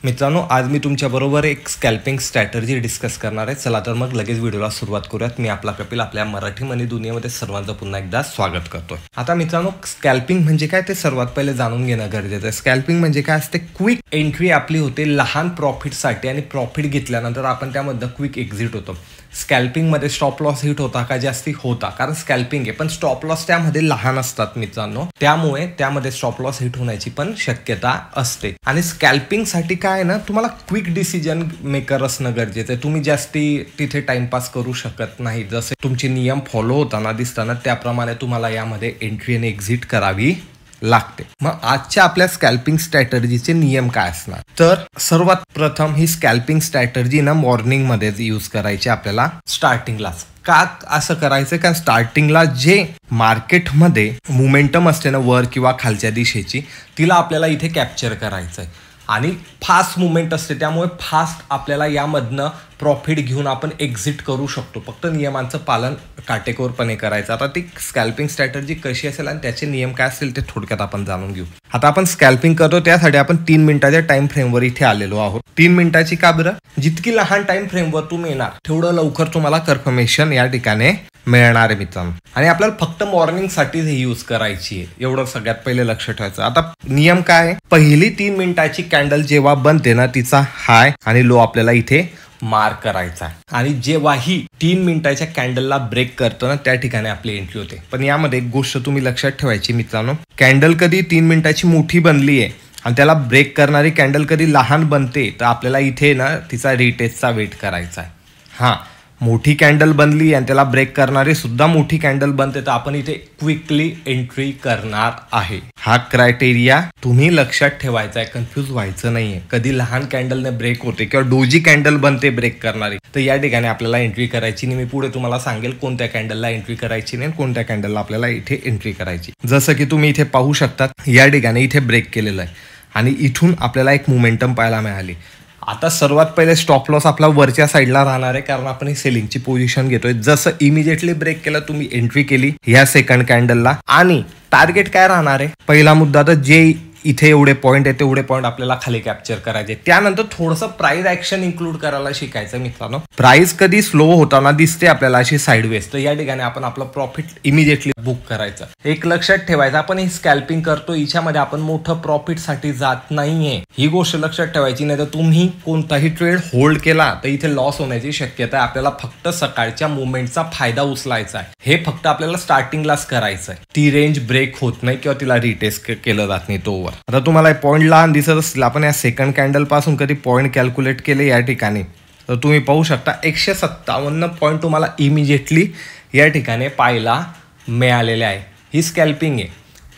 मित्रांनो, आज मी तुमच्याबरोबर एक स्कॅल्पिंग स्ट्रॅटर्जी डिस्कस करणार आहे. चला तर मग लगेच व्हिडिओला सुरुवात करूयात. मी आपला कपिल आपल्या मराठी मनी दुनियेमध्ये सर्वांचं पुन्हा एकदा स्वागत करतोय. आता मित्रांनो, स्कॅल्पिंग म्हणजे काय ते सर्वात पहिले जाणून घेणं गरजेचं आहे. स्कॅल्पिंग म्हणजे काय असते? क्विक एंट्री आपली होते लहान प्रॉफिटसाठी आणि प्रॉफिट घेतल्यानंतर आपण त्यामधनं क्विक एक्झिट होतो. स्कॅल्पिंगमध्ये स्टॉप लॉस हिट होता का? जास्ती होता, कारण स्कॅल्पिंग आहे, पण स्टॉप लॉस त्यामध्ये लहान असतात मित्रांनो, त्यामुळे त्यामध्ये स्टॉप लॉस हिट होण्याची पण शक्यता असते. आणि स्कॅल्पिंगसाठी काय आहे ना, तुम्हाला क्विक डिसिजन मेकर असणं गरजेचं आहे. तुम्ही जास्ती तिथे टाइमपास करू शकत नाही. जसे तुमचे नियम फॉलो होताना दिसताना त्याप्रमाणे तुम्हाला यामध्ये एंट्री आणि एक्झिट करावी लागते. मग आजच्या आपल्या स्कॅल्पिंग स्ट्रॅटर्जीचे नियम काय असणार? तर सर्वात प्रथम ही स्कॅल्पिंग स्ट्रॅटर्जी ना मॉर्निंग मध्येच यूज करायची आपल्याला स्टार्टिंगलाच. का असं करायचं? कारण स्टार्टिंगला जे मार्केटमध्ये मोमेंटम असते ना वर किंवा खालच्या दिशेची, तिला आपल्याला इथे कॅप्चर करायचं आहे आणि फास्ट मुवमेंट असते, त्यामुळे फास्ट आपल्याला यामधनं प्रॉफिट घेऊन आपण एक्झिट करू शकतो. फक्त नियमांचं पालन काटेकोरपणे करायचं. आता ती स्कॅल्पिंग स्ट्रॅटर्जी कशी असेल आणि त्याचे नियम काय असतील ते थोडक्यात आपण जाणून घेऊ. आता आपण स्कॅल्पिंग करतो त्यासाठी आपण 3 मिनिटाच्या टाइम फ्रेमवर इथे आलेलो आहोत. 3 मिनिटाची का बरं? जितकी लहान टाइम फ्रेमवर तुम्ही येणार तेवढं लवकर तुम्हाला कन्फर्मेशन या ठिकाणी मिळणार आहे मित्रांनो. आणि आपल्याला फक्त मॉर्निंगसाठीच हे यूज करायची आहे, एवढं सगळ्यात पहिले लक्ष ठेवायचं. आता नियम काय आहे? पहिली 3 मिनिटाची कॅन्डल जेव्हा बनते ना, तिचा हाय आणि लो आपल्याला इथे मार्क करायचा आहे. आणि जेव्हाही 3 मिनिटाच्या कॅन्डलला ब्रेक करतो ना, त्या ठिकाणी आपली एंट्री होते. पण यामध्ये एक गोष्ट तुम्ही लक्षात ठेवायची मित्रांनो, कॅन्डल कधी 3 मिनिटाची मोठी बनली आहे आणि त्याला ब्रेक करणारी कॅन्डल कधी लहान बनते, तर आपल्याला इथे ना तिचा रिटेस्टचा वेट करायचा आहे. हां, मोठी कॅन्डल बनली आणि त्याला ब्रेक करणारी सुद्धा मोठी कॅन्डल बनते, तर आपण इथे क्विकली एंट्री करणार आहे. हा क्रायटेरिया तुम्ही लक्षात ठेवायचा आहे, कन्फ्यूज व्हायचं नाहीये. कधी लहान कॅन्डलने ब्रेक होते किंवा डोजी कॅन्डल बनते ब्रेक करणारी, तर या ठिकाणी आपल्याला एंट्री करायची नाही. मी पुढे तुम्हाला सांगेल कोणत्या कॅन्डलला एंट्री करायची नाही, कोणत्या कॅन्डलला आपल्याला इथे एंट्री करायची. जसं की तुम्ही इथे पाहू शकतात, या ठिकाणी इथे ब्रेक केलेलं आहे आणि इथून आपल्याला एक मोमेंटम पाहायला मिळाली. आता सर्वात पहिले स्टॉप लॉस आपला वरच्या साईडला राहणार आहे, कारण आपण ही सेलिंगची पोझिशन घेतोय. जसं इमिजिएटली ब्रेक केलं, तुम्ही एंट्री केली या सेकंड कॅन्डलला, आणि टार्गेट काय राहणार आहे? पहिला मुद्दा तर जे इथे एवढे पॉईंट आहे तेवढे पॉईंट आपल्याला खाली कॅप्चर करायचे. त्यानंतर थोडंसं प्राइस ऍक्शन इन्क्लूड करायला शिकायचं मित्रांनो. प्राइस कधी स्लो होताना दिसते आपल्याला अशी साईडवेज, तर या ठिकाणी आपण आपलं प्रॉफिट इमिजिएटली बुक करायचं. एक लक्षात ठेवायचं, आपण ही स्कॅल्पिंग करतो, हिच्यामध्ये आपण मोठं प्रॉफिट साठी जात नाहीये, ही गोष्ट लक्षात ठेवायची. नाही तर तुम्ही कोणताही ट्रेड होल्ड केला तर इथे लॉस होण्याची शक्यता आहे. आपल्याला फक्त सकाळच्या मुवमेंटचा फायदा उचलायचा आहे. हे फक्त आपल्याला स्टार्टिंगलाच करायचं आहे. ती रेंज ब्रेक होत नाही किंवा तिला रिटेस्ट केलं जात नाही तोवर. आता तुम्हाला पॉईंट लहान दिसत असतील, आपण या सेकंड कॅन्डल पासून कधी पॉईंट कॅल्क्युलेट केले या ठिकाणी, तर तुम्ही पाहू शकता 157 पॉईंट तुम्हाला इमिजिएटली या ठिकाणी पाहायला मिळालेले आहे. ही स्कॅल्पिंग आहे.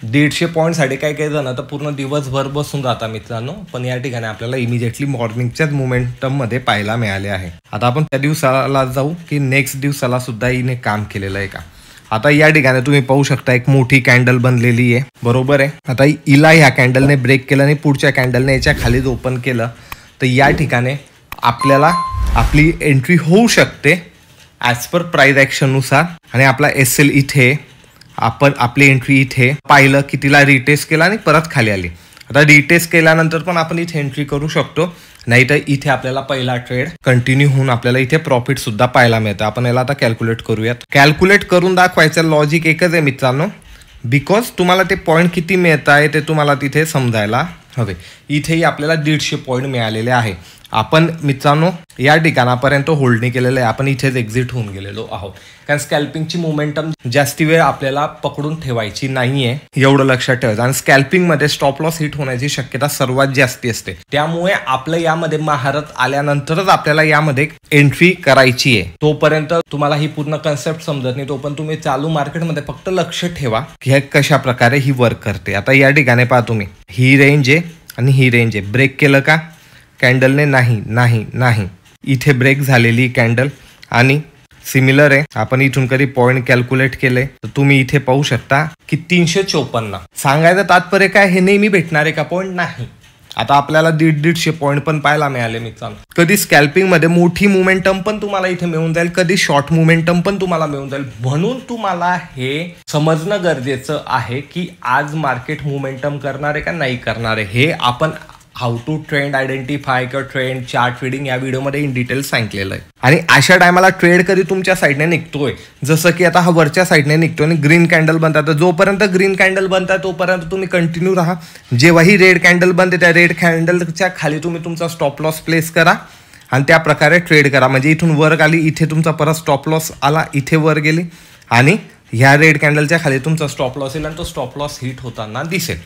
150 पॉईंटसाठी काही काही जण तर पूर्ण दिवसभर बसून जाता मित्रांनो, पण या ठिकाणी आपल्याला इमिजिएटली मॉर्निंगच्याच मोमेंटम मध्ये पाहायला मिळाले आहे. आता आपण त्या दिवसाला जाऊ की नेक्स्ट दिवसाला सुद्धा हिने काम केलेलं आहे का. आता या ठिकाणी तुम्ही पाहू शकता एक मोठी कॅन्डल बनलेली आहे, बरोबर आहे. आता हिला ह्या कॅन्डलने ब्रेक केलं आणि पुढच्या कॅन्डलने याच्या खालीच ओपन केलं, तर या ठिकाणी आपल्याला आपली एंट्री होऊ शकते ॲज पर प्राइस ॲक्शननुसार. आणि आपला SL इथे, आपण आपली एंट्री इथे पाहिलं की तिला रिटेस्ट केला आणि परत खाली आली. आता रिटेस्ट केल्यानंतर पण आपण इथे एंट्री करू शकतो, नाहीतर इथे आपल्याला पहिला ट्रेड कंटिन्यू होऊन आपल्याला इथे प्रॉफिट सुद्धा पाहायला मिळतं. आपण याला आता कॅल्क्युलेट करूयात. कॅल्क्युलेट करून दाखवायचं लॉजिक एकच आहे मित्रांनो, बिकॉज तुम्हाला ते पॉईंट किती मिळत आहे ते तुम्हाला तिथे समजायला हवे. इथेही आपल्याला 150 पॉईंट मिळालेले आहे. आपण मित्रांनो या ठिकाणापर्यंत होल्ड नाही केलेलं आहे, आपण इथेच एक्झिट होऊन गेलेलो आहोत. कारण स्कॅल्पिंगची मोमेंटम जास्ती वेळ आपल्याला पकडून ठेवायची नाहीये, एवढं लक्षात ठेवायचं. आणि स्कॅल्पिंगमध्ये स्टॉप लॉस हिट होण्याची शक्यता सर्वात जास्ती असते, त्यामुळे आपलं यामध्ये महारत आल्यानंतरच आपल्याला यामध्ये एंट्री करायची आहे. तोपर्यंत तुम्हाला ही पूर्ण कन्सेप्ट समजत नाही, तोपर्यंत तुम्ही चालू मार्केटमध्ये फक्त लक्ष ठेवा की कशा प्रकारे ही वर्क करते. आता या ठिकाणी पहा तुम्ही, ही रेंज आहे आणि ही रेंज आहे. ब्रेक केलं का कॅन्डलने? नाही नाही नाही. इथे ब्रेक झालेली कॅन्डल आणि सिमिलर आहे. आपण इथून कधी पॉईंट कॅल्क्युलेट केले तर तुम्ही इथे पाहू शकता की 354. सांगायचं तात्पर्य काय, हे नेहमी भेटणार आहे का पॉईंट? नाही. आता आपल्याला 150 पॉईंट पण पाहायला मिळाले मित्रांनो. कधी स्कॅल्पिंग मध्ये मोठी मोमेंटम पण तुम्हाला इथे मिळून जाईल, कधी शॉर्ट मोमेंटम पण तुम्हाला मिळून जाईल. म्हणून तुम्हाला हे समजणं गरजेचं आहे की आज मार्केट मोमेंटम करणार आहे का नाही करणार आहे. हे आपण हाऊ टू ट्रेंड आयडेंटिफाय किंवा ट्रेंड चार्ट रीडिंग या व्हिडिओमध्ये इन डिटेल सांगितलेलं आहे. आणि अशा टायमाला ट्रेड कधी तुमच्या साईडने निघतोय, जसं की आता हा वरच्या साईडने निघतोय आणि ग्रीन कॅन्डल बनतात, तर जोपर्यंत ग्रीन कॅन्डल बनतात तोपर्यंत तुम्ही कंटिन्यू राहा. जेव्हाही रेड कॅन्डल बनते त्या रेड कॅन्डलच्या खाली तुम्ही तुमचा स्टॉप लॉस प्लेस करा आणि त्या प्रकारे ट्रेड करा. म्हणजे इथून वर आली, इथे तुमचा परत स्टॉप लॉस आला, इथे वर गेली आणि ह्या रेड कॅन्डलच्या खाली तुमचा स्टॉप लॉस येईल आणि तो स्टॉप लॉस हिट होताना दिसेल.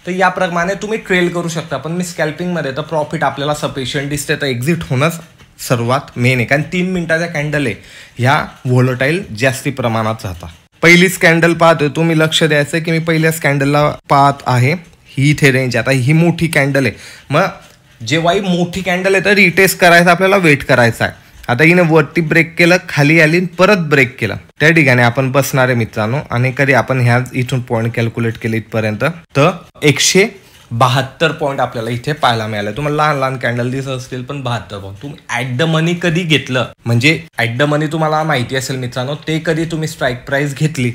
तर याप्रमाणे तुम्ही ट्रेल करू शकता. पण मी स्कॅल्पिंगमध्ये तर प्रॉफिट आपल्याला सफिशियंट दिसते, तर एक्झिट होणंच सर्वात मेन आहे. कारण 3 मिनिटाच्या कॅन्डल आहे ह्या व्होलटाईल जास्ती प्रमाणात जातात. पहिलीच कॅन्डल पाहतोय, तुम्ही लक्ष द्यायचं की मी पहिल्याच कॅन्डलला पाहत आहे. ही इथे रेंज, आता ही मोठी कॅन्डल आहे. मग जेव्हाही मोठी कॅन्डल आहे तर रिटेस्ट करायचं, आपल्याला वेट करायचा आहे. आता हिने वरती ब्रेक केलं, खाली आली, परत ब्रेक केलं, त्या ठिकाणी आपण बसणार आहे मित्रांनो. आणि कधी आपण ह्या इथून पॉईंट कॅल्क्युलेट केले इथपर्यंत तर 172 पॉईंट आपल्याला इथे पाहायला मिळाले. तुम्हाला लहान लहान कॅन्डल दिसत असतील पण 72 पॉईंट. तुम्ही ॲट द मनी कधी घेतलं, म्हणजे ॲट द मनी तुम्हाला माहिती असेल मित्रांनो, ते कधी तुम्ही स्ट्राईक प्राइस घेतली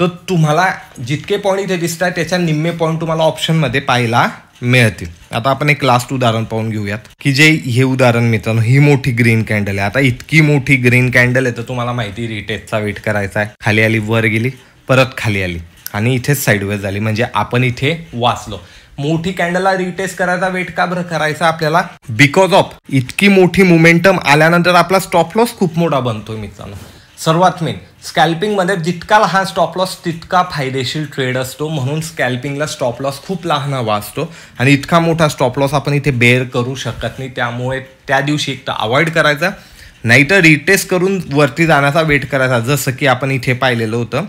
तर तुम्हाला जितके पॉईंट इथे दिसत आहेत त्याच्या निम्मे पॉईंट तुम्हाला ऑप्शनमध्ये पाहायला मिळतील. आता आपण एक लास्ट उदाहरण पाहून घेऊयात की जे हे उदाहरण मित्रांनो, ही मोठी ग्रीन कॅन्डल आहे. आता इतकी मोठी ग्रीन कॅन्डल आहे तर तुम्हाला माहिती रिटेस्टचा वेट करायचा आहे. खाली आली, वर गेली, परत खाली आली आणि इथेच साईडवेज झाली, म्हणजे आपण इथे वाचलो. मोठी कॅन्डलला रिटेस्ट करायचा वेट का बरं करायचा आपल्याला? बिकॉज ऑफ इतकी मोठी मोमेंटम आल्यानंतर आपला स्टॉप लॉस खूप मोठा बनतोय मित्रांनो. सर्वात मेन स्कॅल्पिंगमध्ये जितका लहान स्टॉप लॉस तितका फायदेशीर ट्रेड असतो. म्हणून स्कॅल्पिंगला स्टॉप लॉस खूप लहान हवा असतो आणि इतका मोठा स्टॉप लॉस आपण इथे बेअर करू शकत नाही. त्यामुळे त्या दिवशी एक तर अवॉइड करायचा, नाहीतर रिटेस्ट करून वरती जाण्याचा वेट करायचा. जसं की आपण इथे पाहिलेलं होतं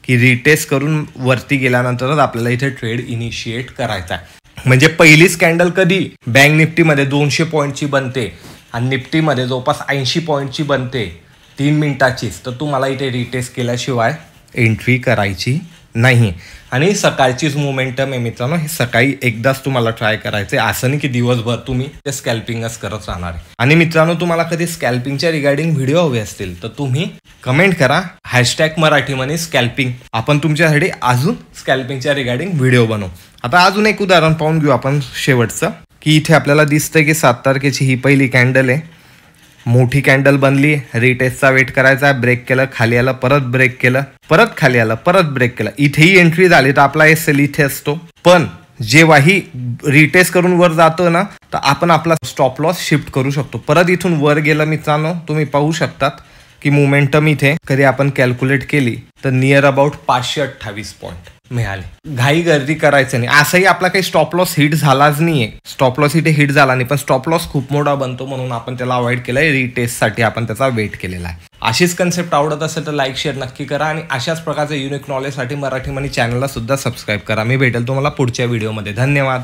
की रिटेस्ट करून वरती गेल्यानंतरच आपल्याला इथे ट्रेड इनिशिएट करायचा आहे. म्हणजे पहिलीच कॅन्डल कधी बँक निफ्टीमध्ये 200 पॉईंटची बनते आणि निफ्टीमध्ये जवळपास 80 पॉईंटची बनते 3 मिनिटाचीच, तर तुम्हाला इथे रिटेस्ट केल्याशिवाय एंट्री करायची नाही. आणि सकाळचीच मोमेंटम आहे मित्रांनो, हे सकाळी एकदाच तुम्हाला ट्राय करायचं आहे. असं नाही की दिवसभर तुम्ही ते स्कॅल्पिंगच करत राहणार आहे. आणि मित्रांनो, तुम्हाला कधी स्कॅल्पिंगच्या रिगार्डिंग व्हिडिओ हवे असतील तर तुम्ही कमेंट करा #मराठीमनी स्कॅल्पिंग. आपण तुमच्यासाठी अजून स्कॅल्पिंगच्या रिगार्डिंग व्हिडिओ बनवू. आता अजून एक उदाहरण पाहून घेऊ आपण शेवटचं, की इथे आपल्याला दिसतंय की 7 तारखेची ही पहिली कॅन्डल आहे. मोठी कॅन्डल बनली, रिटेस्टचा वेट करायचा, ब्रेक केलं, खाली आलं, परत ब्रेक केलं, परत खाली आलं, परत ब्रेक केलं, इथेही एंट्री झाली तर आपला SL इथे असतो. पण जेव्हाही रिटेस्ट करून वर जातो ना तर आपण आपला स्टॉप लॉस शिफ्ट करू शकतो. परत इथून वर गेलं मित्रांनो, तुम्ही पाहू शकतात की मोमेंटम इथे कधी आपण कॅल्क्युलेट केली तर नियर अबाउट 528 पॉईंट मिळाले. घाई गर्दी करायचं नाही. असंही आपला काही स्टॉप लॉस हिट झालाच नाहीये, स्टॉप लॉस इथे हिट झाला नाही, पण स्टॉप लॉस खूप मोठा बनतो म्हणून आपण त्याला अवॉइड केलंय. रिटेस्टसाठी आपण त्याचा वेट केलेला आहे. अशीच कन्सेप्ट आवडत असेल तर लाईक शेअर नक्की करा आणि अशाच प्रकारचे युनिक नॉलेजसाठी मराठी मनी चॅनलला सुद्धा सबस्क्राईब करा. मी भेटेल तुम्हाला पुढच्या व्हिडिओमध्ये. धन्यवाद.